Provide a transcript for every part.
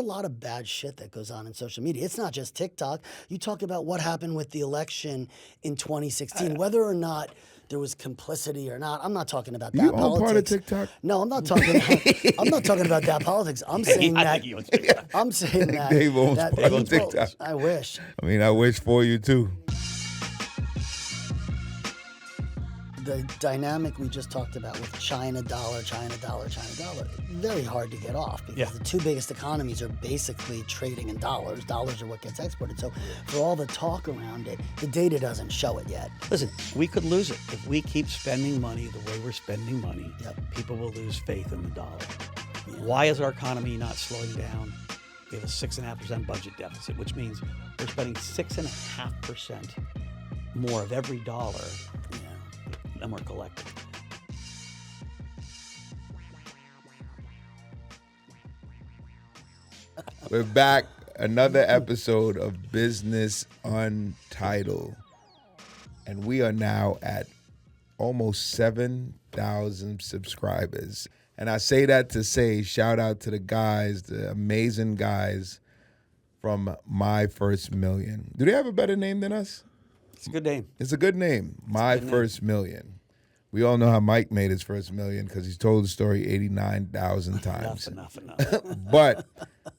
a lot of bad shit that goes on in social media. It's not just TikTok. You talk about what happened with the election in 2016, whether or not there was complicity or not. I'm not talking about that You politics. all part of TikTok? No, I'm not talking about that politics. I'm saying that. I'm saying that. Dave owns that part of people- TikTok. I wish. I mean, I wish for you too. The dynamic we just talked about with China dollar, very hard to get off because the two biggest economies are basically trading in dollars. Dollars are what gets exported. So for all the talk around it, the data doesn't show it yet. Listen, we could lose it. If we keep spending money the way we're spending money, people will lose faith in the dollar. Why is our economy not slowing down? We have a 6.5% budget deficit, which means we're spending 6.5% more of every dollar than we're collecting. We're back. Another episode of Business Untitled. And we are now at almost 7,000 subscribers. And I say that to say shout out to the guys, the amazing guys from My First Million. Do they have a better name than us? It's a good name. It's a good name. My First Million. We all know how Mike made his first million because he's told the story 89,000 times. Enough. But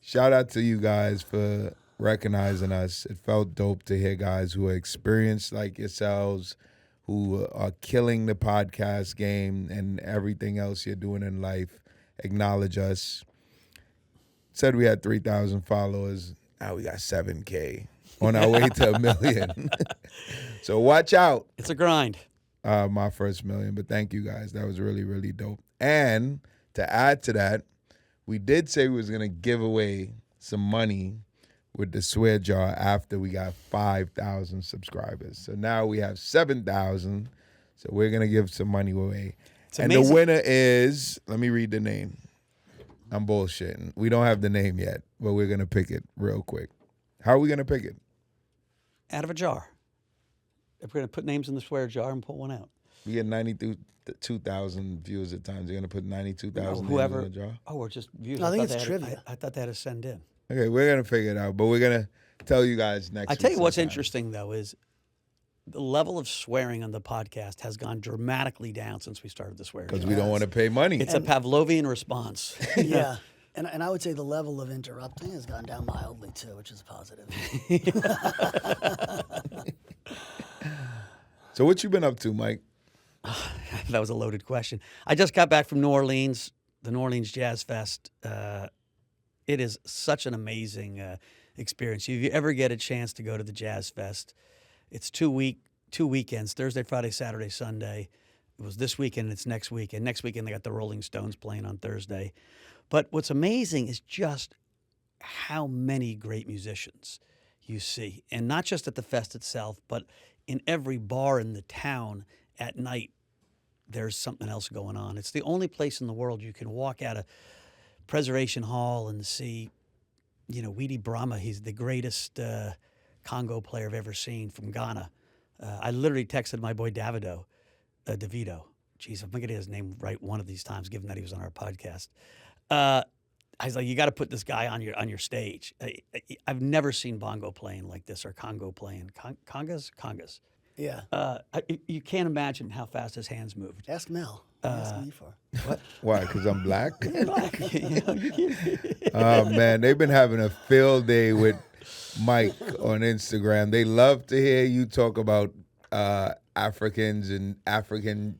shout out to you guys for recognizing us. It felt dope to hear guys who are experienced like yourselves, who are killing the podcast game and everything else you're doing in life, acknowledge us. Said we had 3,000 followers. Now we got 7K on our way to 1 million. So watch out. It's a grind. My First Million, but thank you guys. That was really, really dope. And to add to that, we did say we was going to give away some money with the swear jar after we got 5,000 subscribers. So now we have 7,000. So we're going to give some money away. And the winner is, let me read the name. I'm bullshitting. We don't have the name yet, but we're going to pick it real quick. How are we going to pick it? Out of a jar. If we're going to put names in the swear jar and pull one out. We get 92,000 views at times. You're going to put 92,000 names in the jar? Oh, or just views. No, I think it's trivia. I thought they had to send in. Okay, we're going to figure it out, but we're going to tell you guys next week. I tell you what's sometime. interesting, though, is the level of swearing on the podcast has gone dramatically down since we started the swear jar. Because we don't want to pay money. It's a Pavlovian response. Yeah. And I would say the level of interrupting has gone down mildly, too, which is positive. So what you been up to, Mike? That was a loaded question. I just got back from New Orleans, the New Orleans Jazz Fest. It is such an amazing experience. If you ever get a chance to go to the Jazz Fest, it's 2 weekends, Thursday, Friday, Saturday, Sunday. It was this weekend, it's next weekend. Next weekend, they got the Rolling Stones playing on Thursday. But what's amazing is just how many great musicians you see. And not just at the fest itself, but in every bar in the town at night, there's something else going on. It's the only place in the world you can walk out of Preservation Hall and see, Weedy Brahma. He's the greatest Congo player I've ever seen from Ghana. I literally texted my boy DeVito. Jeez, I'm going to get his name right one of these times, given that he was on our podcast. I was like, you got to put this guy on your stage. I've never seen bongo playing like this or Congo playing. Congas. Yeah. You can't imagine how fast his hands moved. Ask Mel. Ask me for. What? Why? Because I'm black? Black. Oh, man. They've been having a field day with Mike on Instagram. They love to hear you talk about Africans and African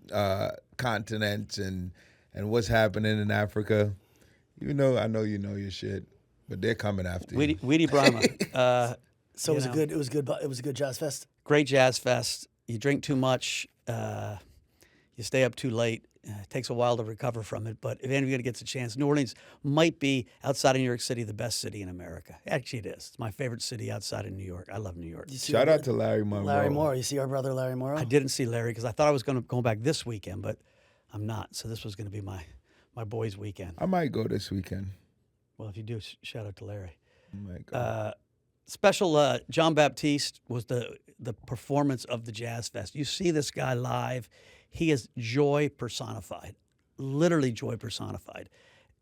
continents and what's happening in Africa. I know you know your shit, but they're coming after you. Weedy Brahma. So it was a good jazz fest. Great jazz fest. You drink too much, you stay up too late. It takes a while to recover from it, but if anybody gets a chance, New Orleans might be, outside of New York City, the best city in America. Actually, it is. It's my favorite city outside of New York. I love New York. Shout out to Larry Monroe. Larry Moore. You see our brother Larry Moore? I didn't see Larry because I thought I was going to go back this weekend, but I'm not. So this was going to be my boys' weekend. I might go this weekend. Well, if you do, shout out to Larry. I might go. Special John Baptiste was the performance of the Jazz Fest. You see this guy live. He is joy personified, literally joy personified.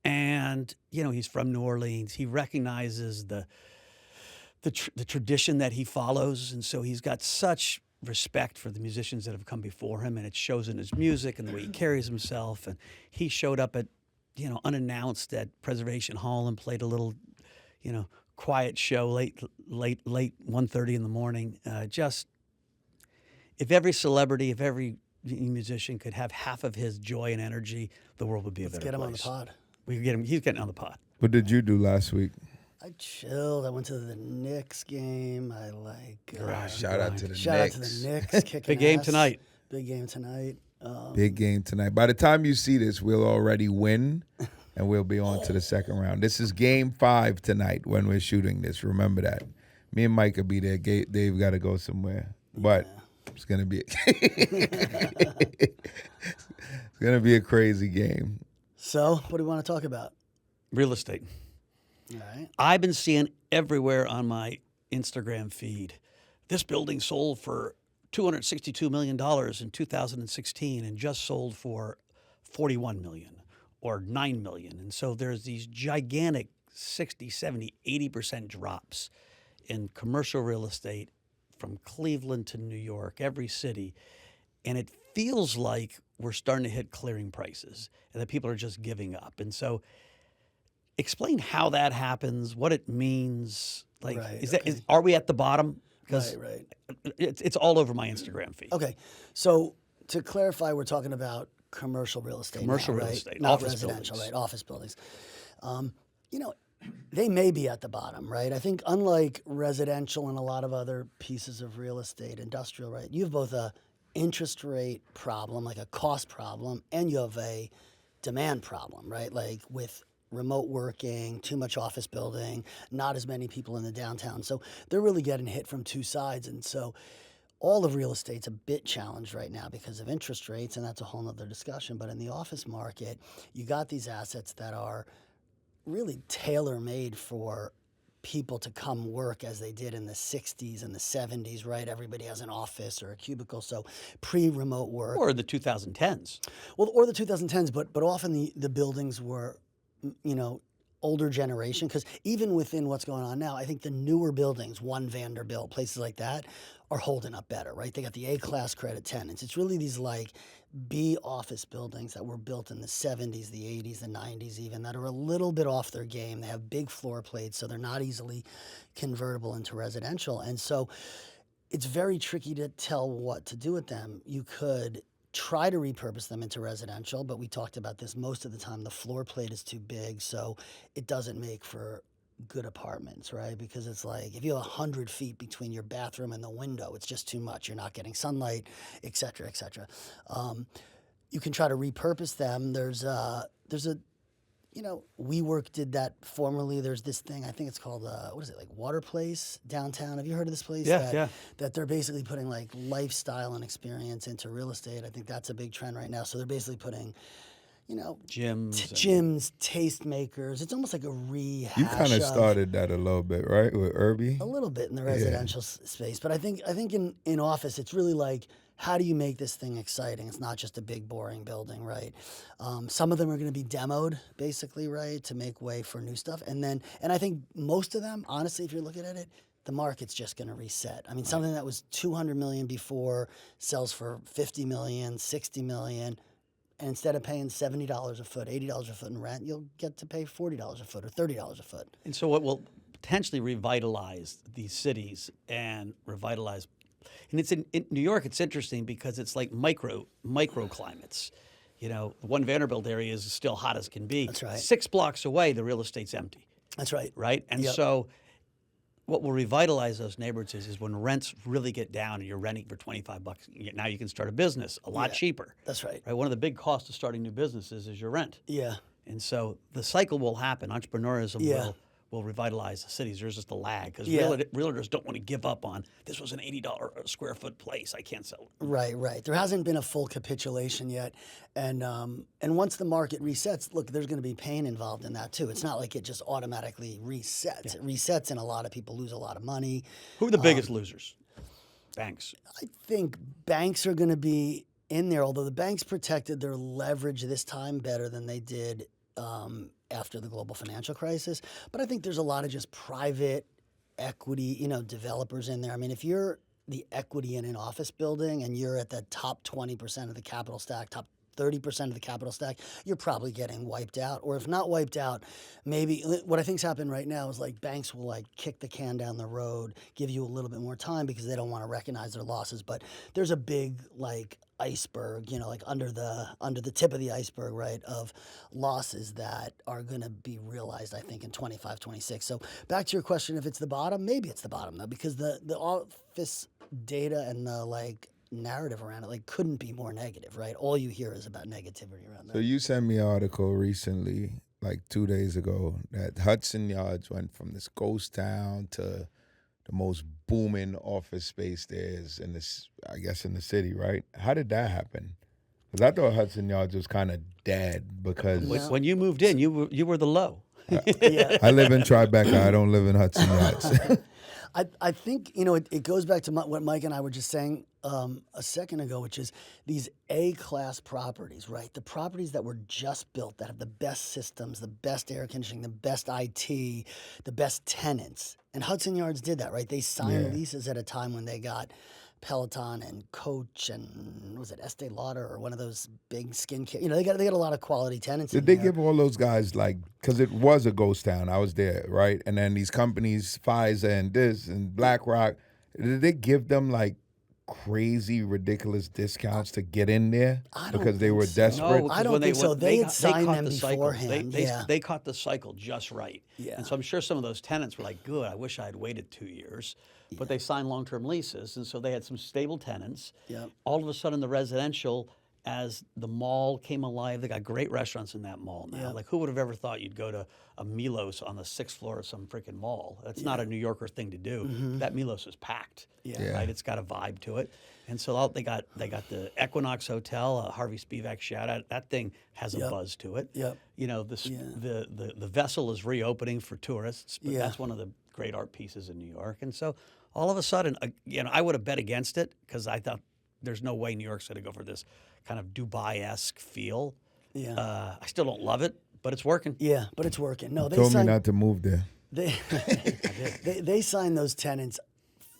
And, he's from New Orleans. He recognizes the tradition that he follows. And so he's got such respect for the musicians that have come before him. And it shows in his music and the way he carries himself. And he showed up at, unannounced at Preservation Hall and played a little, quiet show late 1:30 in the morning. If every celebrity, if every musician could have half of his joy and energy, the world would be a better place. Let's get him on the pod. We could get him. He's getting on the pod. What did you do last week? I chilled. I went to the Knicks game. I shout out to the Knicks. Kicking Big game ass. tonight. Big game tonight. Big game tonight. By the time you see this, we'll already win, and we'll be on to the second round. This is game 5 tonight when we're shooting this. Remember that. Me and Mike will be there. Dave got to go somewhere, but it's gonna be it's gonna be a crazy game. So, what do you want to talk about? Real estate. All right. I've been seeing everywhere on my Instagram feed, this building sold for $262 million in 2016 and just sold for $41 million or $9 million. And so there's these gigantic 60, 70, 80% drops in commercial real estate from Cleveland to New York, every city. And it feels like we're starting to hit clearing prices and that people are just giving up. And so explain how that happens, what it means. Like, right, are we at the bottom? Because right. it's all over my Instagram feed. Okay, so to clarify, we're talking about commercial real estate. Commercial now, real right? estate, Not office residential, buildings. right? Office buildings. They may be at the bottom, right? I think unlike residential and a lot of other pieces of real estate, industrial, right? You have both a interest rate problem, like a cost problem, and you have a demand problem, right? Like with remote working, too much office building, not as many people in the downtown. So they're really getting hit from two sides. And so all of real estate's a bit challenged right now because of interest rates, and that's a whole nother discussion. But in the office market, you got these assets that are really tailor-made for people to come work as they did in the 60s and the 70s, right? Everybody has an office or a cubicle, so pre-remote work. Or the 2010s. Well, or the 2010s, but often the buildings were, older generation, because even within what's going on now, I think the newer buildings, One Vanderbilt, places like that, are holding up better, right? They got the A-class credit tenants. It's really these like B office buildings that were built in the 70s, the 80s, the 90s even, that are a little bit off their game. They have big floor plates, so they're not easily convertible into residential. And so it's very tricky to tell what to do with them. You could try to repurpose them into residential, but we talked about this most of the time. The floor plate is too big, so it doesn't make for good apartments, right? Because it's like if you have 100 feet between your bathroom and the window, it's just too much. You're not getting sunlight, et cetera, et cetera. You can try to repurpose them. There's a WeWork did that formerly. There's this thing, I think it's called, Water Place downtown. Have you heard of this place? Yeah. That they're basically putting like lifestyle and experience into real estate. I think that's a big trend right now. So they're basically putting, gyms, tastemakers. It's almost like a rehash. You kind of started that a little bit, right, with Irby? A little bit in the residential space. But I think in office, it's really like, how do you make this thing exciting? It's not just a big, boring building, right? Some of them are going to be demoed, basically, right, to make way for new stuff. And I think most of them, honestly, if you're looking at it, the market's just going to reset. I mean, something that was $200 million before sells for $50 million, $60 million. And instead of paying $70 a foot, $80 a foot in rent, you'll get to pay $40 a foot or $30 a foot. And so what will potentially revitalize these cities and revitalize. And it's in New York, it's interesting because it's like microclimates. The One Vanderbilt area is still hot as can be. That's right. 6 blocks away, the real estate's empty. That's right. Right? And so what will revitalize those neighborhoods is when rents really get down and you're renting for $25. Now you can start a business a lot cheaper. That's right. One of the big costs of starting new businesses is your rent. Yeah. And so the cycle will happen. Entrepreneurism will revitalize the cities. There's just a lag because realtors don't want to give up on this was an $80 a square foot place. I can't sell it. Right. There hasn't been a full capitulation yet. And once the market resets, look, there's going to be pain involved in that too. It's not like it just automatically resets. Yeah. It resets and a lot of people lose a lot of money. Who are the biggest losers? Banks. I think banks are going to be in there, although the banks protected their leverage this time better than they did after the global financial crisis. But I think there's a lot of just private equity, developers in there. I mean, if you're the equity in an office building and you're at the top 20% of the capital stack, top 30% of the capital stack, you're probably getting wiped out. Or if not wiped out, maybe what I think's happened right now is like banks will like kick the can down the road, give you a little bit more time because they don't want to recognize their losses. But there's a big like iceberg, like under the tip of the iceberg, right, of losses that are going to be realized, I think, in 25, 26. So back to your question, if it's the bottom, maybe it's the bottom though, because the office data and the like narrative around it like couldn't be more negative, right? All you hear is about negativity around that. So you sent me an article recently, like 2 days ago, that Hudson Yards went from this ghost town to the most booming office space there is in this, I guess, in the city, right? How did that happen? Because I thought Hudson Yards was kind of dead because When you moved in, you were the low. Yeah. I live in Tribeca. I don't live in Hudson Yards. I think, it goes back to what Mike and I were just saying a second ago, which is these A-class properties, right? The properties that were just built, that have the best systems, the best air conditioning, the best IT, the best tenants. And Hudson Yards did that, right? They signed leases at a time when they got Peloton and Coach and was it Estee Lauder or one of those big skincare? They got a lot of quality tenants. Did they give all those guys because it was a ghost town? I was there, right? And then these companies, Pfizer and this and BlackRock, did they give them like crazy, ridiculous discounts to get in there because they were desperate? No, I don't think so. They had signed them beforehand. They caught the cycle just right. Yeah. And so I'm sure some of those tenants were like, good, I wish I had waited 2 years. But they signed long-term leases, and so they had some stable tenants. Yep. All of a sudden, the residential, as the mall came alive, they got great restaurants in that mall now. Yep. Like, who would have ever thought you'd go to a Milos on the 6th floor of some freaking mall? That's not a New Yorker thing to do. That Milos is packed. Yeah. Right? It's got a vibe to it. And so they got the Equinox Hotel, Harvey Spivak shout out. That thing has a buzz to it. Yep. The vessel is reopening for tourists, but that's one of the great art pieces in New York. And so all of a sudden, I would have bet against it because I thought there's no way New York's going to go for this kind of Dubai-esque feel. Yeah. I still don't love it, but it's working. Yeah, but it's working. No, they Told me signed, not to move there. they signed those tenants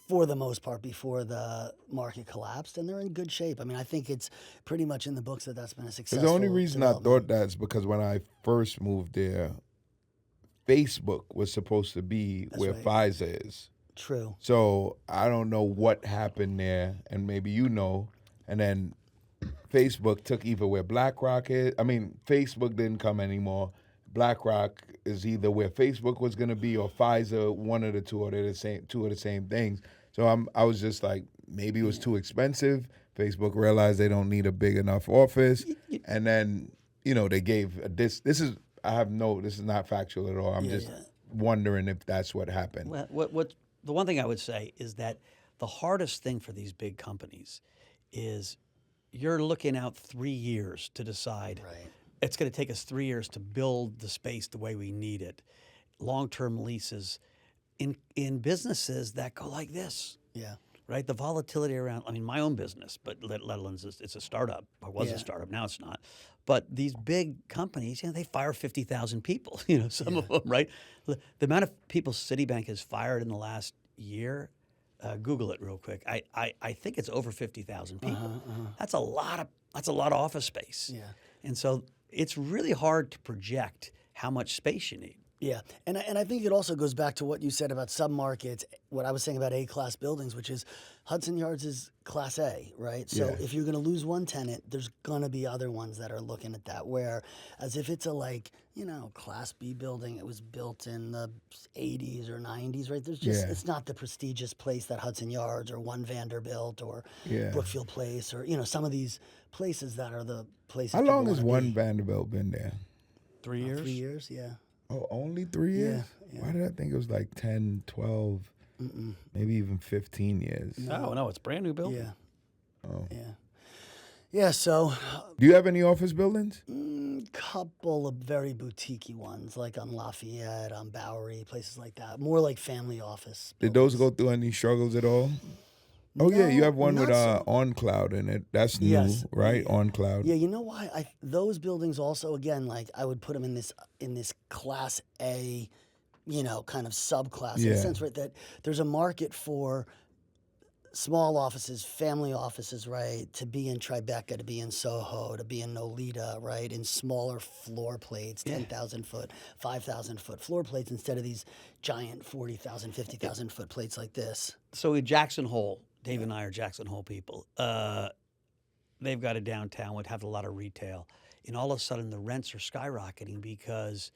for the most part before the market collapsed, and they're in good shape. I mean, I think it's pretty much in the books that that's been a successful. The only reason I thought that's because when I first moved there, Facebook was supposed to be where Pfizer is. True. So I don't know what happened there, and maybe and then Facebook took either where BlackRock is. I mean, Facebook didn't come anymore. BlackRock is either where Facebook was going to be or Pfizer, one of the two, or they're two of the same things. So I was just like, maybe it was too expensive. Facebook realized they don't need a big enough office, and then they gave this is not factual at all. I'm just wondering if that's what happened. Well, the one thing I would say is that the hardest thing for these big companies is you're looking out 3 years to decide. Right. It's going to take us 3 years to build the space the way we need it. Long-term leases in businesses that go like this. Yeah. Right? The volatility around, my own business, but let alone it's a startup, or was a startup, now it's not. But these big companies, they fire 50,000 people, some of them, right? The amount of people Citibank has fired in the last year, Google it real quick. I think it's over 50,000 people. That's a lot of office space. Yeah. And so it's really hard to project how much space you need. Yeah, and I think it also goes back to what you said about submarkets, what I was saying about A-class buildings, which is Hudson Yards is Class A, right? So if you're going to lose one tenant, there's going to be other ones that are looking at that, whereas if it's a Class B building, it was built in the 80s or 90s, right? There's just, it's not the prestigious place that Hudson Yards or One Vanderbilt or Brookfield Place or, some of these places that are the places. How long has One Vanderbilt been there? 3 years? 3 years, yeah. Oh, only 3 years? Yeah. Why did I think it was like 10, 12, maybe even 15 years? No, it's a brand new building. Yeah. Oh. Yeah. Yeah, so Do you have any office buildings? couple of very boutique-y ones, like on Lafayette, on Bowery, places like that. More like family office. Did those go through any struggles at all? Oh yeah, you have one not with so- OnCloud in it. That's new, Yes. right? Yeah. OnCloud. Yeah, you know why? Those buildings also, again, like I would put them in this class A, kind of subclass in Yeah. a sense, right? That there's a market for small offices, family offices, right? To be in Tribeca, to be in Soho, to be in Nolita, right? In smaller floor plates, 10,000 foot, 5,000 foot floor plates instead of these giant 40,000, 50,000 foot plates like this. So in Jackson Hole, Dave and I are Jackson Hole people. They've got a downtown would have a lot of retail, and all of a sudden the rents are skyrocketing because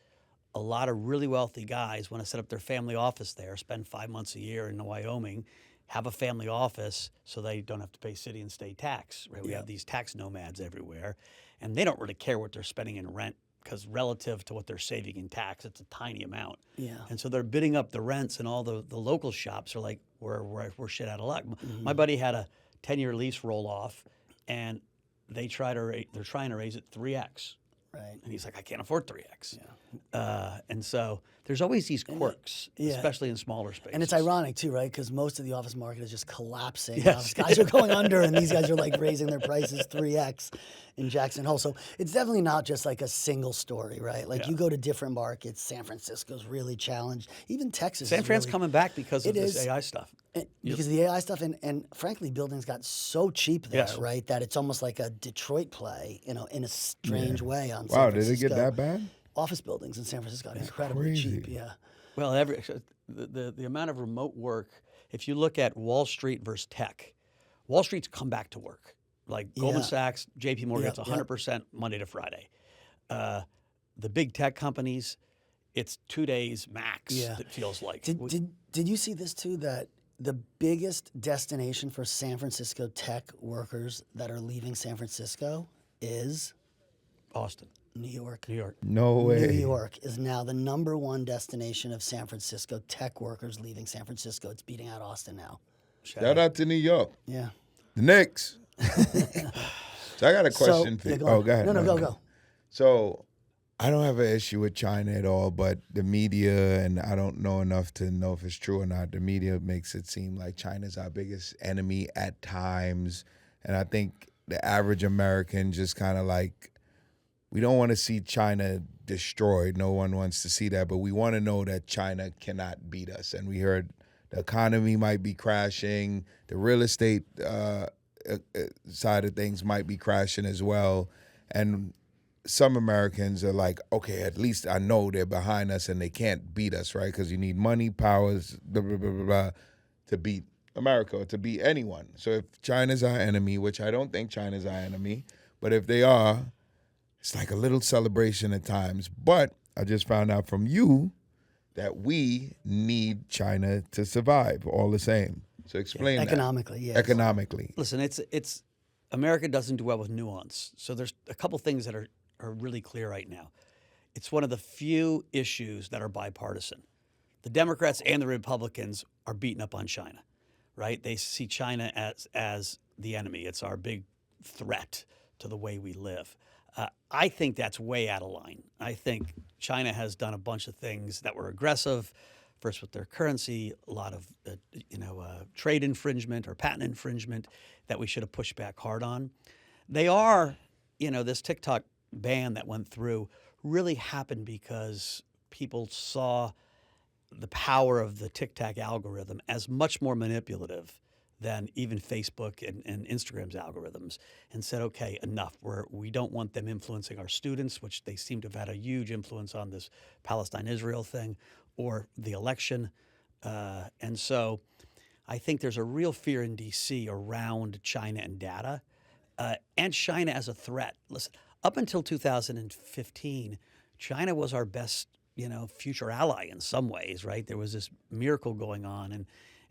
a lot of really wealthy guys want to set up their family office there, spend 5 months a year in Wyoming, have a family office so they don't have to pay city and state tax. Right? We have these tax nomads everywhere, and they don't really care what they're spending in rent because relative to what they're saving in tax, it's a tiny amount. Yeah. And so they're bidding up the rents, and all the local shops are like, we're shit out of luck. My buddy had a 10-year lease roll off, and they're trying to raise it 3x. Right. And he's like, I can't afford 3x. And so there's always these quirks, especially in smaller spaces. And it's ironic too, right? Because most of the office market is just collapsing. Yes. Office guys are going under, and these guys are like raising their prices 3x in Jackson Hole. So it's definitely not just like a single story, right? Like you go to different markets. San Francisco's really challenged. Even Texas. San Fran's really, coming back because of this is. AI stuff. Because of the AI stuff, and frankly, buildings got so cheap there, Yes. right? That it's almost like a Detroit play, in a strange way on San Wow, did Francisco. it get that bad? Office buildings in San Francisco got incredibly cheap. crazy. Yeah. Well, the amount of remote work, if you look at Wall Street versus tech, Wall Street's come back to work. Like Goldman Sachs, JP Morgan, it's 100% Monday to Friday. The big tech companies, it's 2 days max, it feels like. Did you see this too, that the biggest destination for San Francisco tech workers that are leaving San Francisco is Austin, New York. New York. No way. New York is now the #1 destination of San Francisco tech workers leaving San Francisco. It's beating out Austin now. Shout out to New York. Yeah. The Knicks. So I got a question for you. Go on. Go ahead. No, go. So I don't have an issue with China at all, but the media, and I don't know enough to know if it's true or not, the media makes it seem like China's our biggest enemy at times. And I think the average American just kind of like, we don't want to see China destroyed. No one wants to see that, but we want to know that China cannot beat us. And we heard the economy might be crashing, the real estate side of things might be crashing as well. And some Americans are like, okay, at least I know they're behind us and they can't beat us, right? Because you need money, powers, blah, blah, blah, blah, blah, to beat America or to beat anyone. So if China's our enemy, which I don't think China's our enemy, but if they are, it's like a little celebration at times. But I just found out from you that we need China to survive all the same. So explain that. Economically, yes. Economically. Listen, it's America doesn't do well with nuance. So there's a couple things that are really clear right now. It's one of the few issues that are bipartisan. The Democrats and the Republicans are beating up on China, right? They see China as the enemy. It's our big threat to the way we live. I think that's way out of line. I think China has done a bunch of things that were aggressive, first with their currency, a lot of trade infringement or patent infringement that we should have pushed back hard on. They are, this TikTok ban that went through really happened because people saw the power of the TikTok algorithm as much more manipulative than even Facebook and Instagram's algorithms, and said, okay, enough. We don't want them influencing our students, which they seem to have had a huge influence on this Palestine-Israel thing or the election. And so I think there's a real fear in D.C. around China and data and China as a threat. Listen, up until 2015, China was our best, future ally in some ways, right? There was this miracle going on,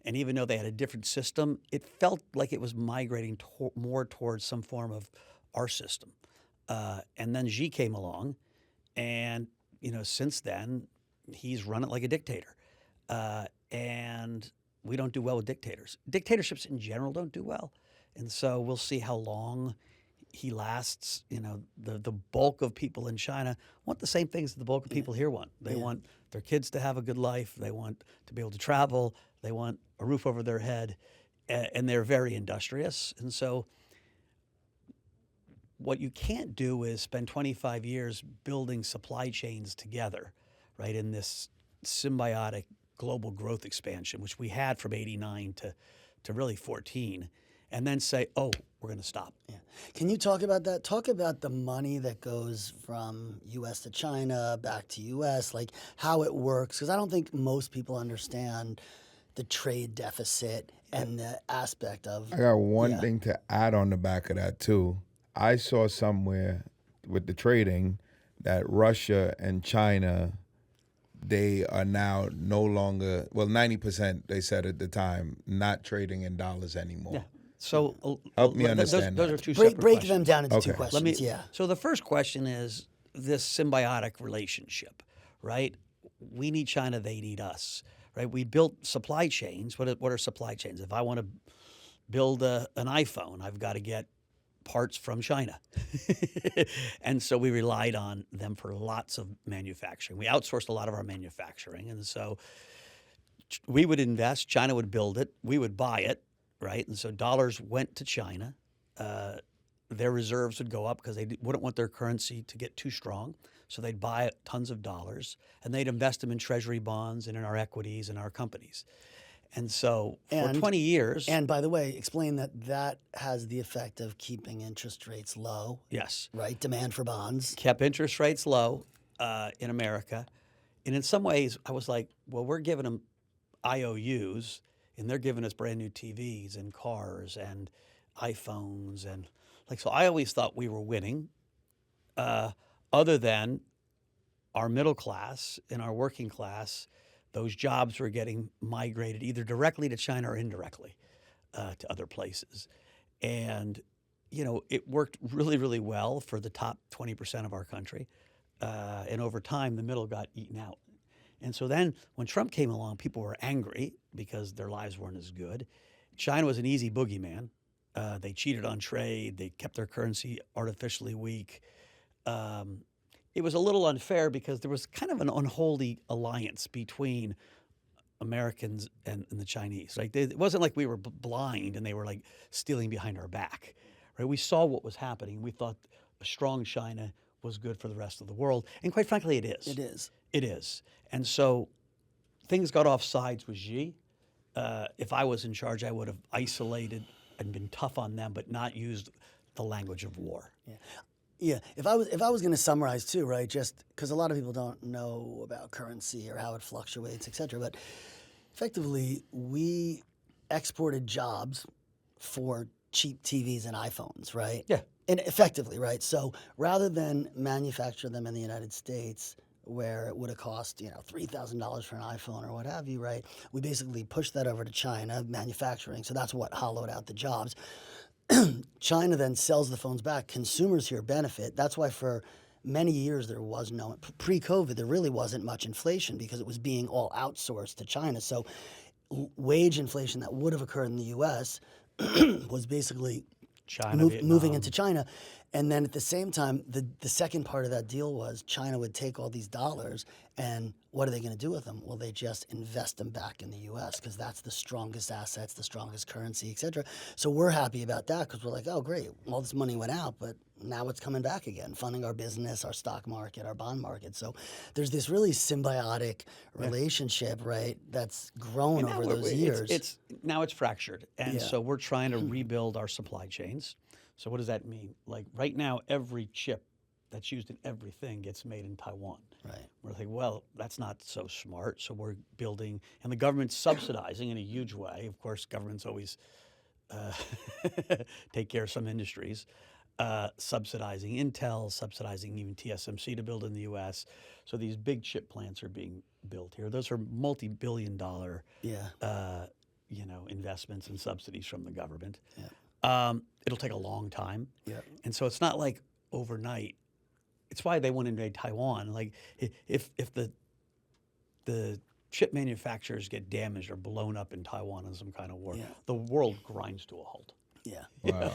and even though they had a different system, it felt like it was migrating more towards some form of our system. And then Xi came along, and since then, he's run it like a dictator. And we don't do well with dictators. Dictatorships in general don't do well. And so we'll see how long he lasts. The bulk of people in China want the same things that the bulk of people here want. They want their kids to have a good life. They want to be able to travel. They want a roof over their head. and they're very industrious. And so what you can't do is spend 25 years building supply chains together, right, in this symbiotic global growth expansion, which we had from 89 to really 14, and then say, oh, we're going to stop. Yeah. Can you talk about that? Talk about the money that goes from U.S. to China, back to U.S., like how it works, because I don't think most people understand the trade deficit and the aspect of. I got one thing to add on the back of that too. I saw somewhere with the trading that Russia and China, they are now no longer, well, 90% they said at the time, not trading in dollars anymore. Yeah. So Help me understand those that. are two separate break questions. them down into two Okay. questions. So the first question is this symbiotic relationship, right? We need China, they need us, right? We built supply chains. What are supply chains? If I want to build an iPhone, I've got to get parts from China. And so we relied on them for lots of manufacturing. We outsourced a lot of our manufacturing. And so we would invest, China would build it, we would buy it, right? And so dollars went to China. Their reserves would go up because they wouldn't want their currency to get too strong. So they'd buy tons of dollars and they'd invest them in treasury bonds and in our equities and our companies. And so for 20 years. And by the way, explain that has the effect of keeping interest rates low. Yes. Right? Demand for bonds. Kept interest rates low in America. And in some ways, I was like, well, we're giving them IOUs and they're giving us brand new TVs and cars and iPhones. And so I always thought we were winning, other than our middle class and our working class. Those jobs were getting migrated either directly to China or indirectly to other places. And, it worked really, really well for the top 20% of our country. And over time, the middle got eaten out. And so then when Trump came along, people were angry because their lives weren't as good. China was an easy boogeyman. They cheated on trade. They kept their currency artificially weak. It was a little unfair because there was kind of an unholy alliance between Americans and the Chinese. Right? It wasn't like we were blind and they were like stealing behind our back. Right? We saw what was happening. We thought a strong China was good for the rest of the world. And quite frankly, it is. It is. It is. And so things got off sides with Xi. If I was in charge, I would have isolated and been tough on them, but not used the language of war. Yeah. Yeah, if I was going to summarize too, right, just because a lot of people don't know about currency or how it fluctuates, et cetera, but effectively we exported jobs for cheap TVs and iPhones, right? Yeah. And effectively, right? So rather than manufacture them in the United States where it would have cost, $3,000 for an iPhone or what have you, right? We basically pushed that over to China, manufacturing. So that's what hollowed out the jobs. China then sells the phones back. Consumers here benefit. That's why for many years there was no, pre-COVID, there really wasn't much inflation because it was being all outsourced to China. So wage inflation that would have occurred in the U.S. was basically China, moving into China. And then at the same time, the second part of that deal was China would take all these dollars and what are they going to do with them? Well, they just invest them back in the U.S. because that's the strongest assets, the strongest currency, et cetera. So we're happy about that because we're like, oh, great, all this money went out, but now it's coming back again, funding our business, our stock market, our bond market. So there's this really symbiotic relationship, right, that's grown over those years. Now it's fractured. And so we're trying to rebuild our supply chains. So what does that mean? Like right now, every chip that's used in everything gets made in Taiwan. Right. We're like, well, that's not so smart. So we're building, and the government's subsidizing in a huge way. Of course, governments always take care of some industries, subsidizing Intel, subsidizing even TSMC to build in the U.S. So these big chip plants are being built here. Those are multi-billion-dollar, investments and subsidies from the government. Yeah. It'll take a long time. Yeah. And so it's not like overnight. It's why they want to invade Taiwan. Like if the chip manufacturers get damaged or blown up in Taiwan in some kind of war, the world grinds to a halt. Yeah. Wow.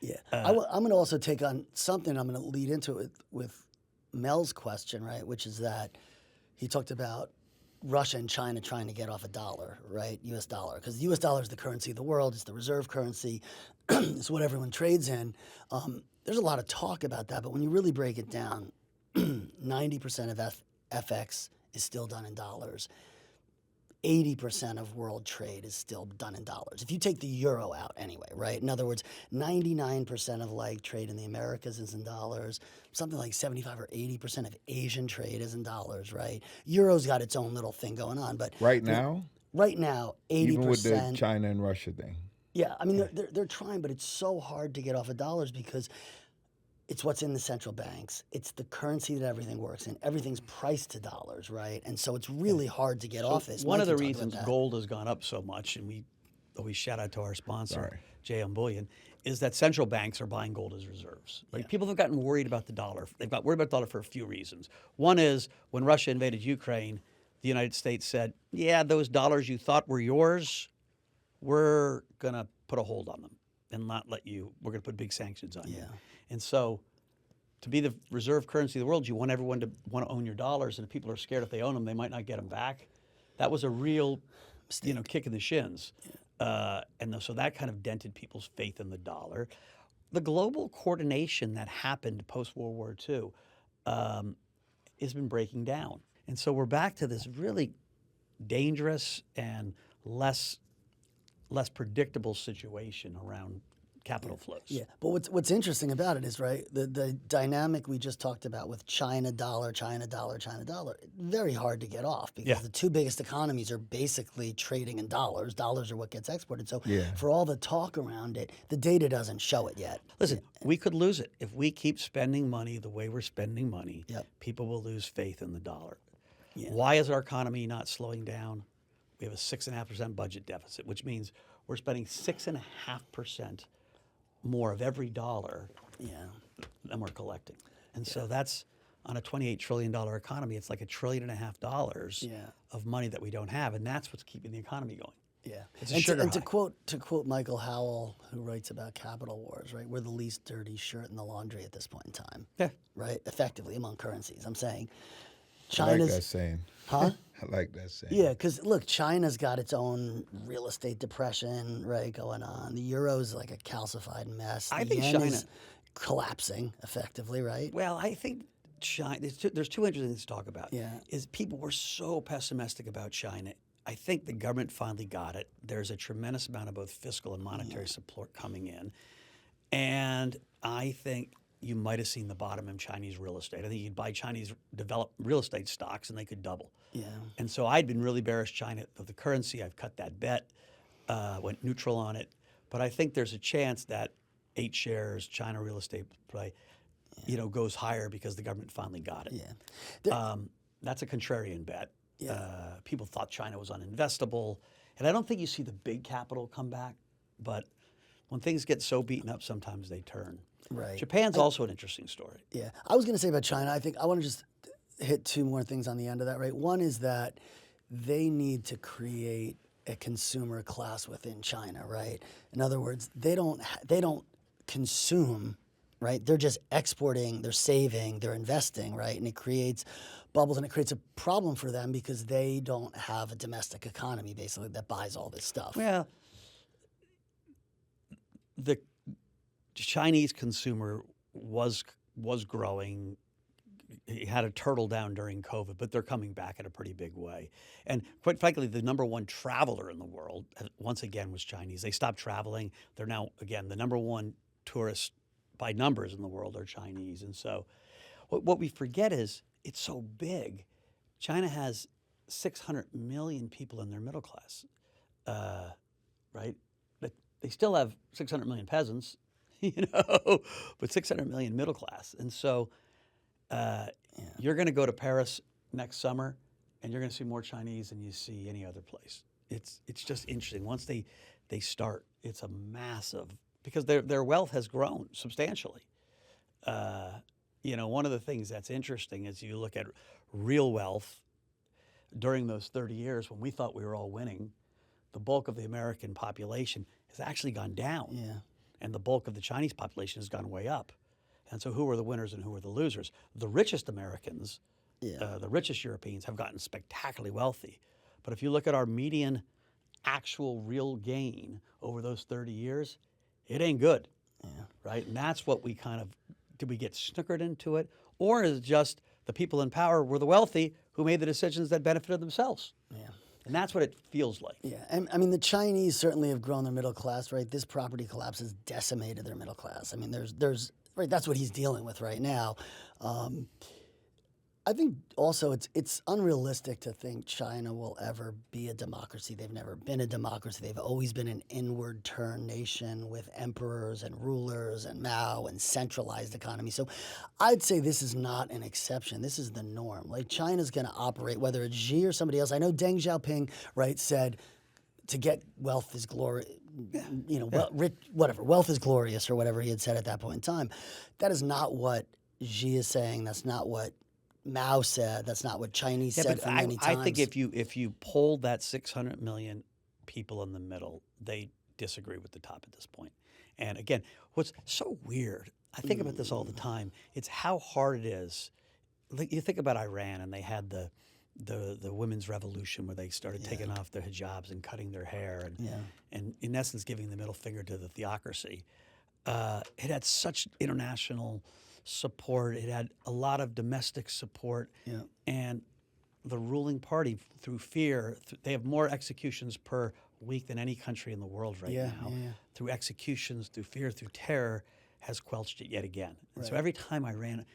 Yeah. I'm going to also take on something. I'm going to lead into it with Mel's question, right? Which is that he talked about Russia and China trying to get off a dollar, right? U.S. dollar, because the U.S. dollar is the currency of the world. It's the reserve currency. It's what everyone trades in. There's a lot of talk about that, but when you really break it down, 90% of FX is still done in dollars. 80% of world trade is still done in dollars. If you take the euro out anyway, right? In other words, 99% of like trade in the Americas is in dollars. Something like 75 or 80% of Asian trade is in dollars, right? Euro's got its own little thing going on, but Right now, 80%. even with the China and Russia thing. Yeah, I mean they're trying, but it's so hard to get off of dollars because it's what's in the central banks. It's the currency that everything works in. Everything's priced to dollars, right? And so it's really hard to get off this. One of Mike the can talk about reasons that. gold has gone up so much, and we always shout out to our sponsor, Sorry. JM Bullion, is that central banks are buying gold as reserves. Right? People have gotten worried about the dollar. They've got worried about the dollar for a few reasons. One is when Russia invaded Ukraine, the United States said, yeah, those dollars you thought were yours, we're going to put a hold on them and not let you, we're going to put big sanctions on you. And so to be the reserve currency of the world, you want everyone to want to own your dollars, and if people are scared if they own them, they might not get them back. That was a real, kick in the shins. So that kind of dented people's faith in the dollar. The global coordination that happened post-World War II has been breaking down. And so we're back to this really dangerous and less predictable situation around capital flows. Yeah, but what's interesting about it is, right, the dynamic we just talked about with China dollar, very hard to get off because the two biggest economies are basically trading in dollars. Dollars are what gets exported. So for all the talk around it, the data doesn't show it yet. Listen, we could lose it. If we keep spending money the way we're spending money, people will lose faith in the dollar. Why is our economy not slowing down? We have a 6.5% budget deficit, which means we're spending 6.5% more of every dollar than we're collecting. And so that's on a $28 trillion economy, it's like $1.5 trillion of money that we don't have, and that's what's keeping the economy going. Yeah, it's a sugar high. To quote Michael Howell, who writes about capital wars, right? We're the least dirty shirt in the laundry at this point in time. Yeah, right. Effectively among currencies, I'm saying. China's, I like that saying. Huh? I like that saying. Yeah, because look, China's got its own real estate depression, right, going on. The euro's like a calcified mess. I The think yen China is collapsing effectively, right? Well, I think China. There's two interesting things to talk about. Yeah. Is people were so pessimistic about China. I think the government finally got it. There's a tremendous amount of both fiscal and monetary support coming in, and I think you might have seen the bottom in Chinese real estate. I think you'd buy Chinese developed real estate stocks and they could double. Yeah. And so I'd been really bearish China of the currency. I've cut that bet, went neutral on it. But I think there's a chance that 8 shares China real estate play, goes higher because the government finally got it. Yeah. That's a contrarian bet. Yeah. People thought China was uninvestable. And I don't think you see the big capital come back. But when things get so beaten up, sometimes they turn. Right. Japan's also an interesting story. Yeah. I was going to say about China, I think I want to just hit two more things on the end of that, right? One is that they need to create a consumer class within China, right? In other words, they don't consume, right? They're just exporting, they're saving, they're investing, right? And it creates bubbles and it creates a problem for them because they don't have a domestic economy basically that buys all this stuff. Well, the Chinese consumer was growing. He had a turtle down during COVID, but they're coming back in a pretty big way. And quite frankly, the number one traveler in the world, once again, was Chinese. They stopped traveling. They're now, again, the number one tourists by numbers in the world are Chinese. And so what we forget is it's so big. China has 600 million people in their middle class, right? But they still have 600 million peasants. But 600 million middle class. And so you're going to go to Paris next summer and you're going to see more Chinese than you see any other place. It's just interesting. Once they start, it's a massive, because their wealth has grown substantially. One of the things that's interesting is you look at real wealth during those 30 years when we thought we were all winning, the bulk of the American population has actually gone down. Yeah. And the bulk of the Chinese population has gone way up. And so who are the winners and who are the losers? The richest Americans The richest Europeans have gotten spectacularly wealthy. But if you look at our median actual real gain over those 30 years, it ain't good, right? And that's what we kind of, did we get snookered into it? Or is it just the people in power were the wealthy who made the decisions that benefited themselves? Yeah. And that's what it feels like. Yeah, and I mean, the Chinese certainly have grown their middle class, right? This property collapse has decimated their middle class. I mean, there's right, that's what he's dealing with right now. I think also it's unrealistic to think China will ever be a democracy. They've never been a democracy. They've always been an inward turn nation with emperors and rulers and Mao and centralized economy. So I'd say this is not an exception. This is the norm. Like China's going to operate, whether it's Xi or somebody else. I know Deng Xiaoping, right, said to get wealth is glory, rich, whatever, wealth is glorious or whatever he had said at that point in time. That is not what Xi is saying. That's not what Mao said. That's not what Chinese said for many times. I think if you polled that 600 million people in the middle, they disagree with the top at this point. And again, what's so weird, I think about this all the time, it's how hard it is. Like you think about Iran, and they had the women's revolution where they started taking off their hijabs and cutting their hair and in essence giving the middle finger to the theocracy. It had such international support. It had a lot of domestic support. Yeah. And the ruling party, through fear, they have more executions per week than any country in the world right now. Yeah. Through executions, through fear, through terror, has quelched it yet again. And so every time Iran,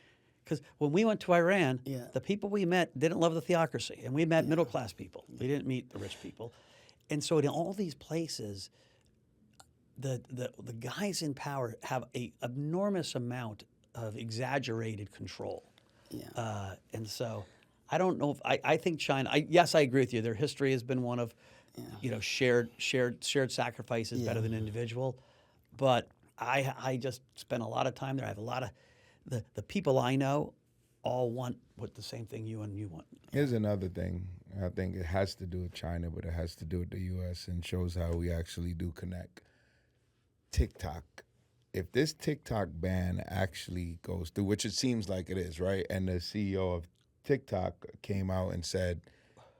because when we went to Iran, the people we met didn't love the theocracy, and we met middle-class people. We didn't meet the rich people. And so in all these places, the guys in power have an enormous amount of exaggerated control. Yeah. And so I don't know if I think China, yes, I agree with you. Their history has been one of shared sacrifices better than individual. But I just spent a lot of time there. I have a lot of the people I know all want what the same thing you want. Here's another thing. I think it has to do with China, but it has to do with the U.S. and shows how we actually do connect. TikTok. If this TikTok ban actually goes through, which it seems like it is, right? And the CEO of TikTok came out and said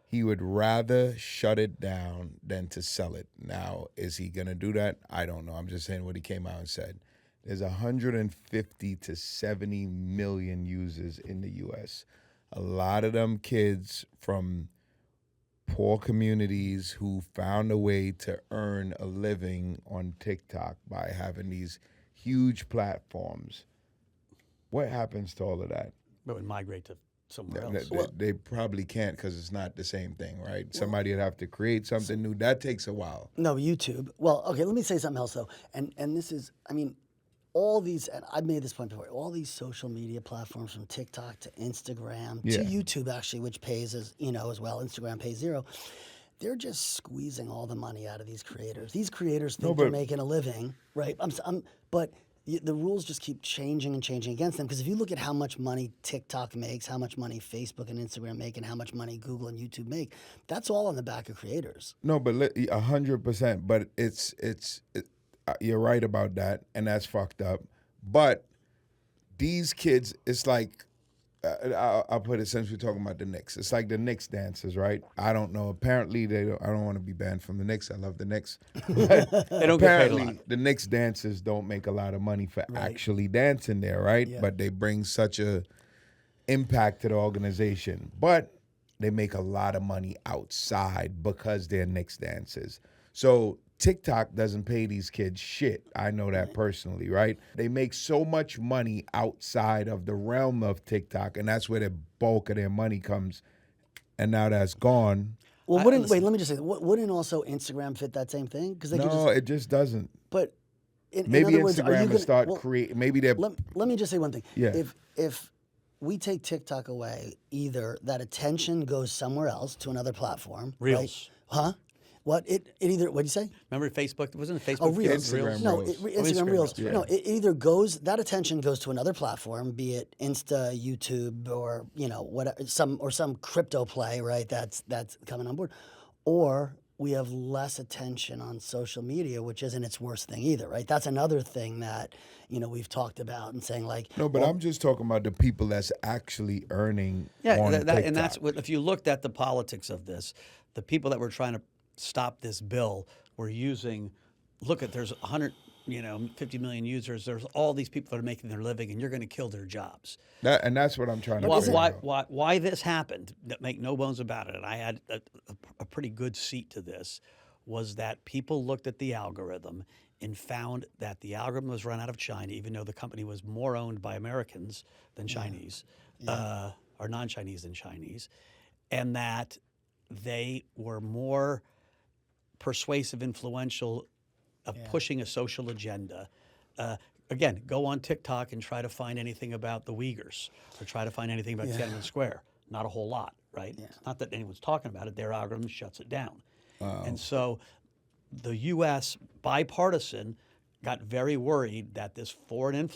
he would rather shut it down than to sell it. Now, is he going to do that? I don't know. I'm just saying what he came out and said. There's 150 to 70 million users in the U.S. A lot of them kids from poor communities who found a way to earn a living on TikTok by having these huge platforms. What happens to all of that? But would migrate to somewhere else. They probably can't because it's not the same thing, right? Somebody would have to create something new. That takes a while. No, YouTube. Well, okay, let me say something else, though. And this is, I mean, all these, and I've made this point before, all these social media platforms from TikTok to Instagram to YouTube, actually, which pays as well. Instagram pays $0. They're just squeezing all the money out of these creators. These creators think they're making a living, right? But the rules just keep changing and changing against them. Because if you look at how much money TikTok makes, how much money Facebook and Instagram make, and how much money Google and YouTube make, that's all on the back of creators. No, but 100%. But it's you're right about that, and that's fucked up. But these kids, it's like, I'll put it since we're talking about the Knicks. It's like the Knicks dancers, right? I don't know. Apparently, I don't want to be banned from the Knicks. I love the Knicks. They don't get paid a lot. The Knicks dancers don't make a lot of money for actually dancing there, right? Yeah. But they bring such a impact to the organization. But they make a lot of money outside because they're Knicks dancers. So TikTok doesn't pay these kids shit. I know that personally, right? They make so much money outside of the realm of TikTok, and that's where the bulk of their money comes. And now that's gone. Well, let me just say, wouldn't also Instagram fit that same thing? Because it just doesn't. But maybe in other words, Instagram will start creating. Maybe they're. Let me just say one thing. Yeah. If we take TikTok away, either that attention goes somewhere else to another platform. Reels. Right? Huh? What it either? What'd you say? Remember Facebook? Wasn't it Facebook? Oh, Reels. Instagram No, Reels. Instagram Reels. Reels, No, it either goes, that attention goes to another platform, be it Insta, YouTube, or whatever, some crypto play, right? That's coming on board, or we have less attention on social media, which isn't its worst thing either, right? That's another thing that, we've talked about and saying like, No, but I'm just talking about the people that's actually earning on TikTok. And that's what, if you looked at the politics of this, the people that were trying to stop this bill were using, there's 50 million users. There's all these people that are making their living, and you're going to kill their jobs. And that's what I'm trying to figure out. Why this happened, make no bones about it, and I had a pretty good seat to this, was that people looked at the algorithm and found that the algorithm was run out of China, even though the company was more owned by Americans than Chinese, or non-Chinese than Chinese, and that they were more persuasive, influential, of pushing a social agenda. Again, go on TikTok and try to find anything about the Uyghurs or try to find anything about Tiananmen Square. Not a whole lot, right? Yeah. It's not that anyone's talking about it. Their algorithm shuts it down. Wow. And so the U.S. bipartisan got very worried that this foreign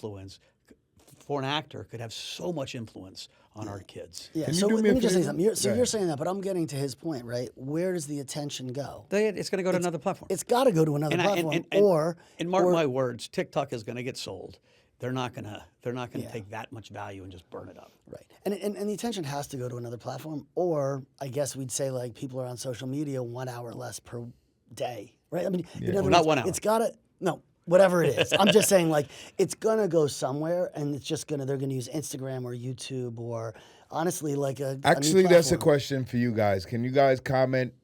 actor could have so much influence on our kids. Yeah, so let me just say something. You're saying that, but I'm getting to his point, right? Where does the attention go? It's going to go to another platform. It's got to go to another platform. And mark my words, TikTok is going to get sold. They're not going to take that much value and just burn it up. Right. And the attention has to go to another platform, or I guess we'd say like people are on social media 1 hour less per day, right? I mean, not 1 hour. It's got to whatever it is. I'm just saying, like, it's going to go somewhere, and it's just they're going to use Instagram or YouTube or, honestly, like a Actually, new that's a platform. question for you guys. Can you guys comment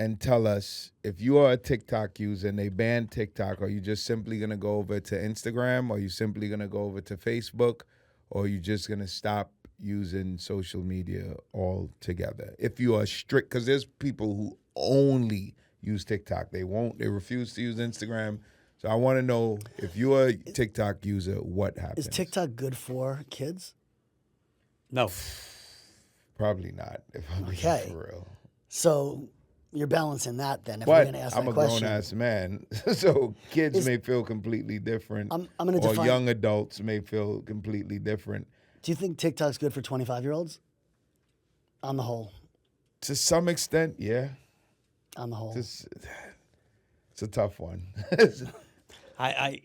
and tell us if you are a TikTok user and they ban TikTok, are you just simply going to go over to Instagram? Or are you simply going to go over to Facebook? Or are you just going to stop using social media altogether? If you are strict, because there's people who only use TikTok. They refuse to use Instagram. So I want to know, if you're a TikTok user, what happens? Is TikTok good for kids? No. Probably not, if I'm being for real. So you're balancing that then, if we're going to ask that question. I'm a grown-ass man, so kids may feel completely different, or young adults may feel completely different. Do you think TikTok's good for 25-year-olds? On the whole. To some extent, yeah. On the whole. It's a tough one. I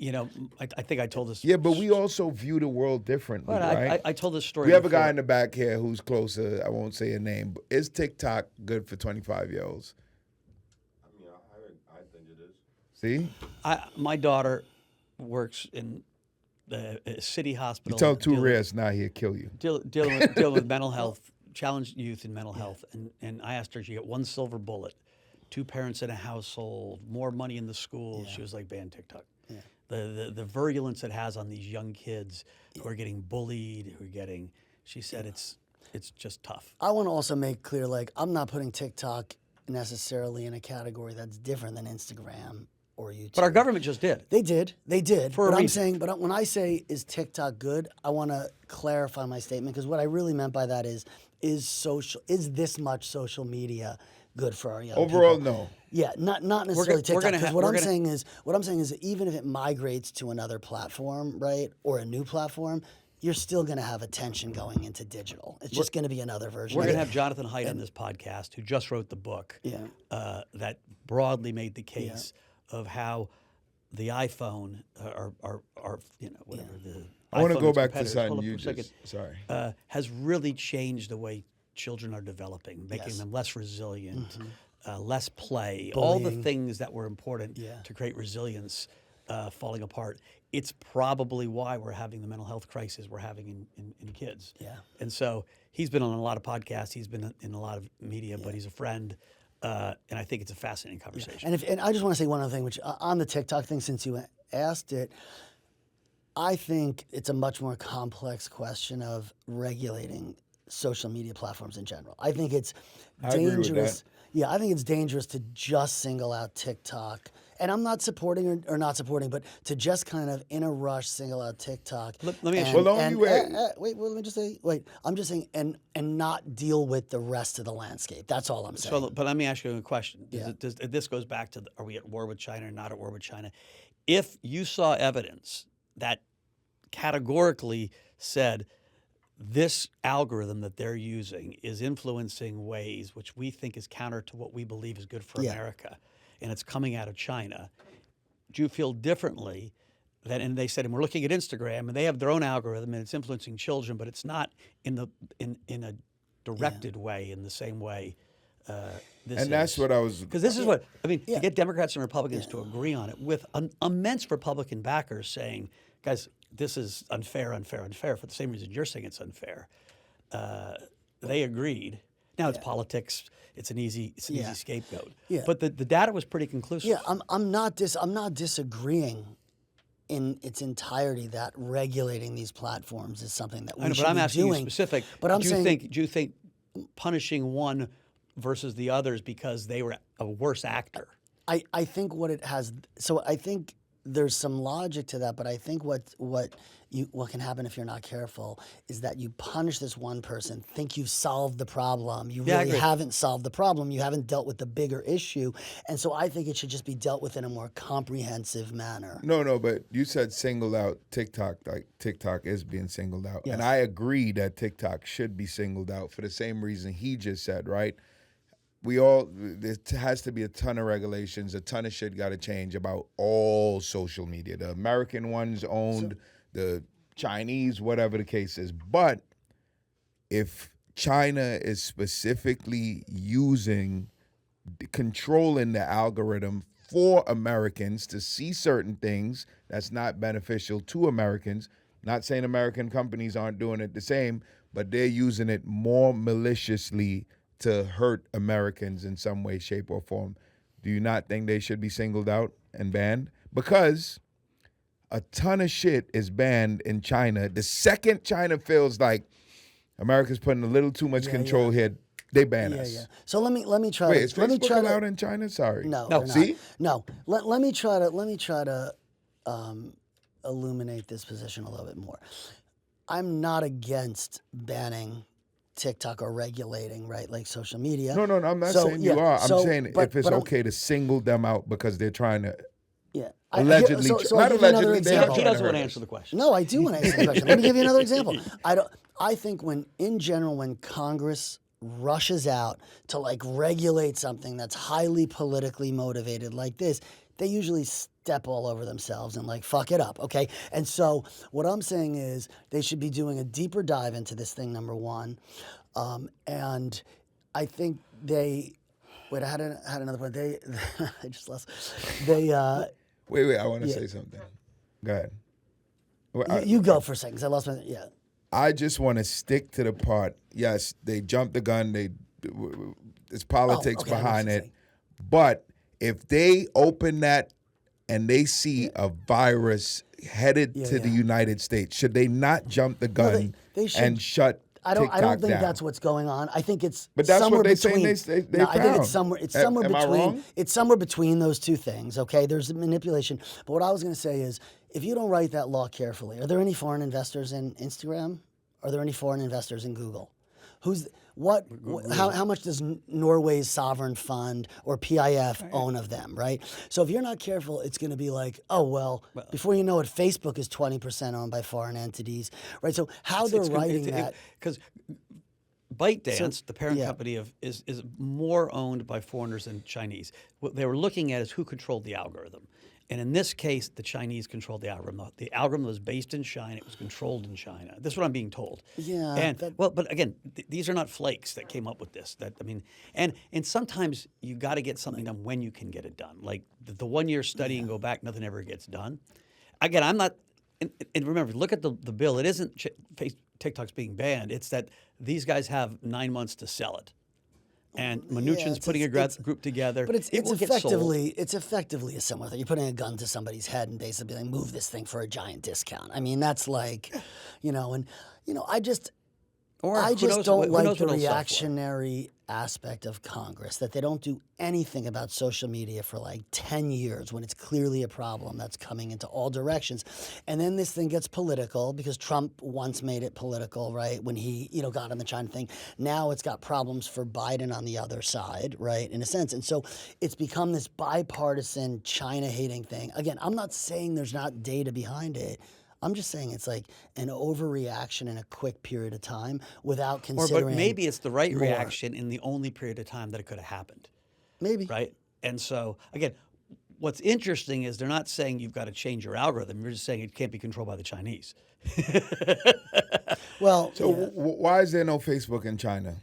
think I told this. Yeah, but we also view the world differently, right? I told this story. We have a guy in the back here who's closer. I won't say a name. But is TikTok good for 25-year-olds? I mean, I think it is. See? My daughter works in the city hospital. You tell Toureus now he'll kill you. Dealing with mental health, challenged youth in mental health. And I asked her, she got one silver bullet, 2 parents in a household, more money in the school. She was like, ban TikTok. Yeah. The virulence it has on these young kids who are getting bullied, she said it's just tough. I want to also make clear, like, I'm not putting TikTok necessarily in a category that's different than Instagram or YouTube. But our government just did. They did. For a reason. But when I say, is TikTok good, I want to clarify my statement, because what I really meant by that is this much social media good for our young Overall, people? no. Yeah, not necessarily TikTok. Because what I'm saying is that even if it migrates to another platform, right, or a new platform, you're still going to have attention going into digital. It's just going to be another version. We're going to have Jonathan Haidt on this podcast, who just wrote the book that broadly made the case of how the iPhone or whatever the. I want to go back to something you just. Sorry. Has really changed the way children are developing, making them less resilient, less play, Bullying. all the things that were important to create resilience falling apart. It's probably why we're having the mental health crisis we're having in kids. Yeah. And so he's been on a lot of podcasts, he's been in a lot of media, but he's a friend, and I think it's a fascinating conversation. Yeah. And I just want to say one other thing, which on the TikTok thing, since you asked it, I think it's a much more complex question of regulating social media platforms in general. I think it's dangerous. Yeah, I think it's dangerous to just single out TikTok. And I'm not supporting or not supporting, but to just kind of in a rush single out TikTok. Let me ask you. Let me just say, I'm just saying, and not deal with the rest of the landscape. That's all I'm saying. So, but let me ask you a question. This goes back to, are we at war with China or not at war with China? If you saw evidence that categorically said this algorithm that they're using is influencing ways which we think is counter to what we believe is good for Yeah. America, and it's coming out of China. Do you feel differently than? And they said, and we're looking at Instagram, and they have their own algorithm, and it's influencing children, but it's not in a directed way in the same way. This And that's what I was. because this is what I mean. Yeah. To get Democrats and Republicans to agree on it, with immense Republican backers saying, "Guys, this is unfair, unfair, unfair," for the same reason you're saying it's unfair. They agreed. Now it's politics. It's an easy scapegoat. Yeah. But the data was pretty conclusive. Yeah, I'm not disagreeing in its entirety that regulating these platforms is something that we I know, should but I'm be asking doing. you specific. But I'm do you saying, think punishing one versus the others because they were a worse actor? I think what it has. So I think there's some logic to that, but I think what can happen if you're not careful is that you punish this one person, think you've solved the problem. You Yeah, I really agree. haven't solved the problem. You haven't dealt with the bigger issue, and so I think it should just be dealt with in a more comprehensive manner. No, but you said singled out TikTok. Like TikTok is being singled out, Yes. and I agree that TikTok should be singled out for the same reason he just said. Right? There has to be a ton of regulations, a ton of shit got to change about all social media. The American ones owned, the Chinese, whatever the case is. But if China is specifically controlling the algorithm for Americans to see certain things that's not beneficial to Americans, not saying American companies aren't doing it the same, but they're using it more maliciously to hurt Americans in some way, shape, or form. Do you not think they should be singled out and banned? Because a ton of shit is banned in China. The second China feels like America's putting a little too much control here, they ban us. Yeah. So let me try. Wait, to, is let me Facebook try allowed to, in China? Sorry. No, No. they're not. See? No. Let me try to illuminate this position a little bit more. I'm not against banning TikTok or regulating, right, like social media. No, I'm not So, saying you yeah, are. so- I'm saying but- if it's but I'm- okay to single them out because they're trying to Yeah. allegedly, So not I'll give you another allegedly, they're example. He trying doesn't to want to hurt answer us. the question. No, I do want to answer the question. Let me give you another example. I think in general, when Congress rushes out to like regulate something that's highly politically motivated like this, they usually step all over themselves and like fuck it up, okay? And so what I'm saying is they should be doing a deeper dive into this thing, number one. And I think they, wait, I had another point. They, I just lost, they, Wait, I want to say something. Go ahead. Well, you go for a second, 'cause I lost my, yeah. I just want to stick to the part. Yes, they jumped the gun. There's politics okay, I know what behind you're it. saying. But if they open that and they see a virus headed to the United States, should they not jump the gun they should- and shut I don't TikTok think down? that's what's going on. I think it's But that's somewhere what they saying between. they no, I think found. it's somewhere. It's Am- somewhere am I between. wrong? It's somewhere between those two things. Okay, there's manipulation. But what I was going to say is, if you don't write that law carefully, are there any foreign investors in Instagram? Are there any foreign investors in Google? How much does Norway's sovereign fund or PIF own of them, right? So if you're not careful, it's going to be like, oh, well, before you know it, Facebook is 20% owned by foreign entities, right? So how they're writing that. Because ByteDance, the parent yeah. company is more owned by foreigners than Chinese. What they were looking at is who controlled the algorithm. And in this case, the Chinese controlled the algorithm. The algorithm was based in China. It was controlled in China. This is what I'm being told. Yeah, And but again, these are not flakes that came up with this. And sometimes you got to get something done when you can get it done. Like the 1 year study and go back, nothing ever gets done. Again, I'm not. And remember, look at the bill. It isn't TikTok's being banned. It's that these guys have 9 months to sell it. And Mnuchin's putting a group together. But it's will get sold. effectively a similar thing. You're putting a gun to somebody's head and basically like, move this thing for a giant discount. I mean, that's like, I just Or I who just knows don't what- who like knows the what it'll sell for. reactionary aspect of Congress, that they don't do anything about social media for like 10 years when it's clearly a problem that's coming into all directions. And then this thing gets political because Trump once made it political, right? When he, got on the China thing. Now it's got problems for Biden on the other side, right? In a sense. And so it's become this bipartisan China hating thing. Again, I'm not saying there's not data behind it. I'm just saying it's like an overreaction in a quick period of time without Or considering. but maybe it's the right more. reaction in the only period of time that it could have happened, Maybe. right? And so again, what's interesting is they're not saying you've got to change your algorithm. You're just saying it can't be controlled by the Chinese. Well, So yeah. why is there no Facebook in China?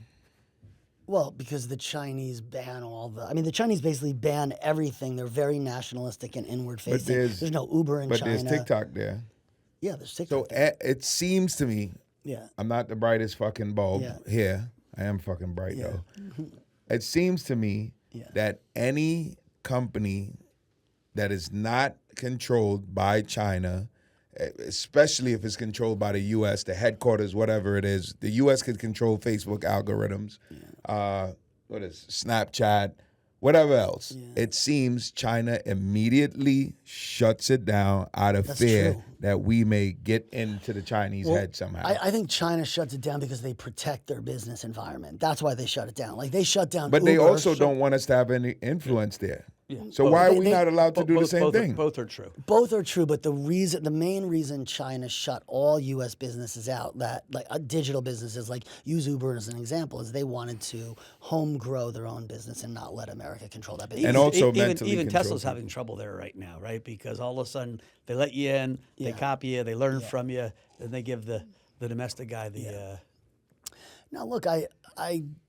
Well, because the Chinese ban the Chinese basically ban everything. They're very nationalistic and inward facing. There's no Uber in But China. there's TikTok there. Yeah, there's So TikTok. there. it seems to me, Yeah. I'm not the brightest fucking bulb Yeah. here. I am fucking bright Yeah. though. It seems to me Yeah. that any company that is not controlled by China, especially if it's controlled by the U.S., the headquarters, whatever it is, the U.S. could control Facebook algorithms, what is Snapchat, whatever else. It seems China immediately shuts it down out of fear true. that we may get into the Chinese head somehow. I think China shuts it down because they protect their business environment. That's why they shut it down. Like they shut down but they Uber. also don't want us to have any influence there. So Both. why are we They- not allowed to do the same thing? Both are true. Both are true, but the main reason China shut all U.S. businesses out, that like digital businesses, like use Uber as an example, is they wanted to home grow their own business and not let America control that business. And also even mentally control Tesla's people. having trouble there right now, right? Because all of a sudden they let you in, they copy you, they learn from you, and they give the domestic guy the. Now, look,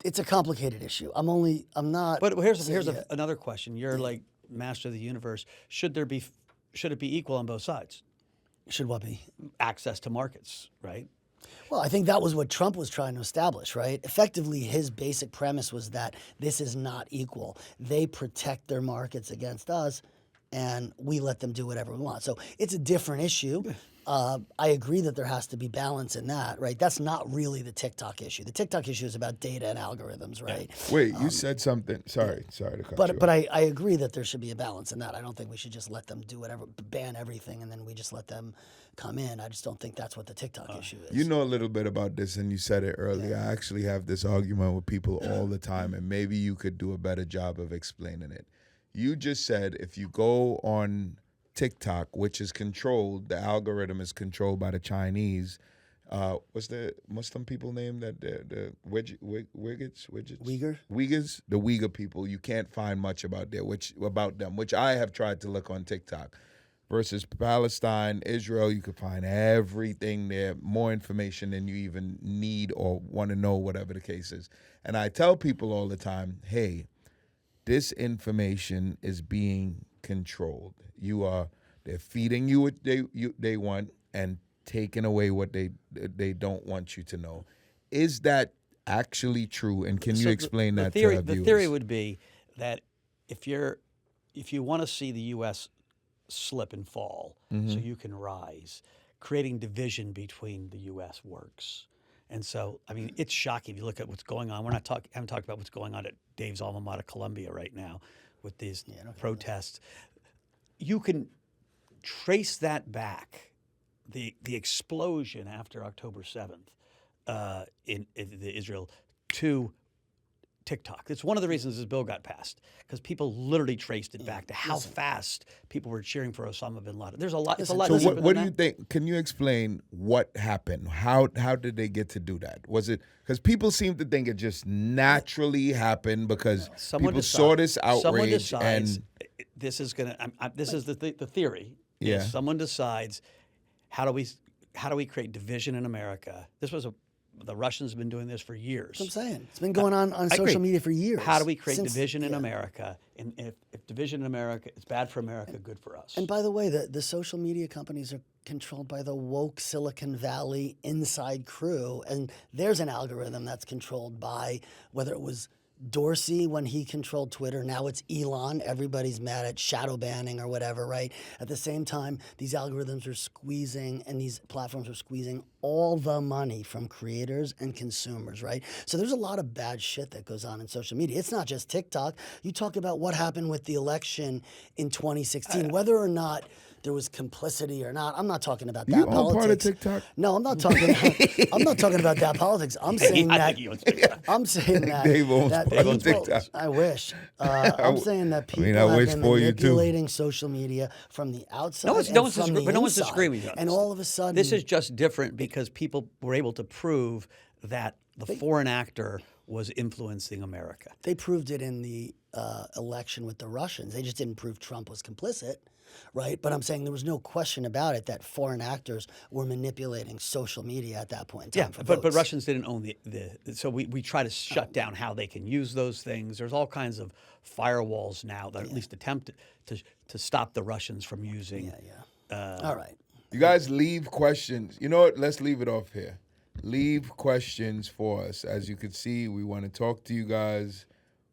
it's a complicated issue. I'm not. But here's saying- another question. You're like master of the universe. Should it be equal on both sides? Should what be? Access to markets, right? Well, I think that was what Trump was trying to establish, right? Effectively, his basic premise was that this is not equal. They protect their markets against us, and we let them do whatever we want. So it's a different issue. I agree that there has to be balance in that, right? That's not really the TikTok issue. The TikTok issue is about data and algorithms, right? Wait, you said something. Sorry to cut you But off. I agree that there should be a balance in that. I don't think we should just let them do whatever, ban everything, and then we just let them come in. I just don't think that's what the TikTok issue is. You know a little bit about this, and you said it earlier. I actually have this argument with people all the time, and maybe you could do a better job of explaining it. You just said if you go on TikTok, which is controlled, the algorithm is controlled by the Chinese. What's the Muslim people name that the Uyghurs? Uyghurs, the Uyghur people. You can't find much about them, which I have tried to look on TikTok. Versus Palestine, Israel, you could find everything there, more information than you even need or want to know, whatever the case is. And I tell people all the time, hey, this information is being controlled. They're feeding you what they want and taking away what they don't want you to know. Is that actually true? And can you explain that to our viewers? The theory would be that if you want to see the U.S. slip and fall, so you can rise, creating division between the U.S. works. And so, I mean, it's shocking if you look at what's going on. Haven't talked about what's going on at Dave's alma mater, Columbia, right now, with these protests. You can trace that back, the explosion after October 7th in Israel, to TikTok. It's one of the reasons this bill got passed, because people literally traced it back to how fast people were cheering for Osama bin Laden. There's a lot. It's a lot. So deeper what do than you that. think? Can you explain what happened? How did they get to do that? Was it because people seem to think it just naturally happened because people saw this outrage Someone decides and this is going to. This is the theory. Yeah. Is someone decides how do we create division in America? The Russians have been doing this for years. That's what I'm saying. It's been going on I social agree. media for years. How do we create Since- division in America? And if division in America is bad for America, good for us. And by the way, the social media companies are controlled by the woke Silicon Valley inside crew. And there's an algorithm that's controlled by whether it was Dorsey when he controlled Twitter. Now it's Elon. Everybody's mad at shadow banning or whatever, right? At the same time, these algorithms are squeezing and these platforms are squeezing all the money from creators and consumers, right? So there's a lot of bad shit that goes on in social media. It's not just TikTok. You talk about what happened with the election in 2016, whether or not there was complicity or not. I'm not talking about You that own politics. part of TikTok? No, I'm not talking. I'm not talking about that politics. I'm saying I that. think he owns TikTok. I'm saying that. Dave owns that part of people- TikTok. I wish. I'm saying that people I have wish been for you too. manipulating social media from the outside. No one's and from disagreeing, the but no one's inside. disagreeing with you on And this. all of a sudden, This is just different because people were able to prove that the foreign actor was influencing America. they proved it in the election with the Russians. They just didn't prove Trump was complicit, right? But I'm saying there was no question about it that foreign actors were manipulating social media at that point in time. Yeah, for but votes. Russians didn't own the so we try to shut down how they can use those things. There's all kinds of firewalls now that at least attempt to stop the Russians from using. All right. You guys leave questions. You know what? Let's leave it off here. Leave questions for us. As you can see, we want to talk to you guys.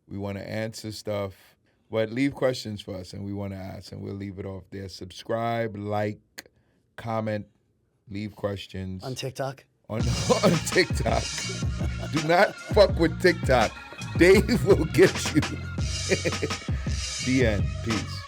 We want to answer stuff. But leave questions for us, and we want to ask, and we'll leave it off there. Subscribe, like, comment, leave questions. On TikTok? On TikTok. Do not fuck with TikTok. Dave will get you. The end. Peace.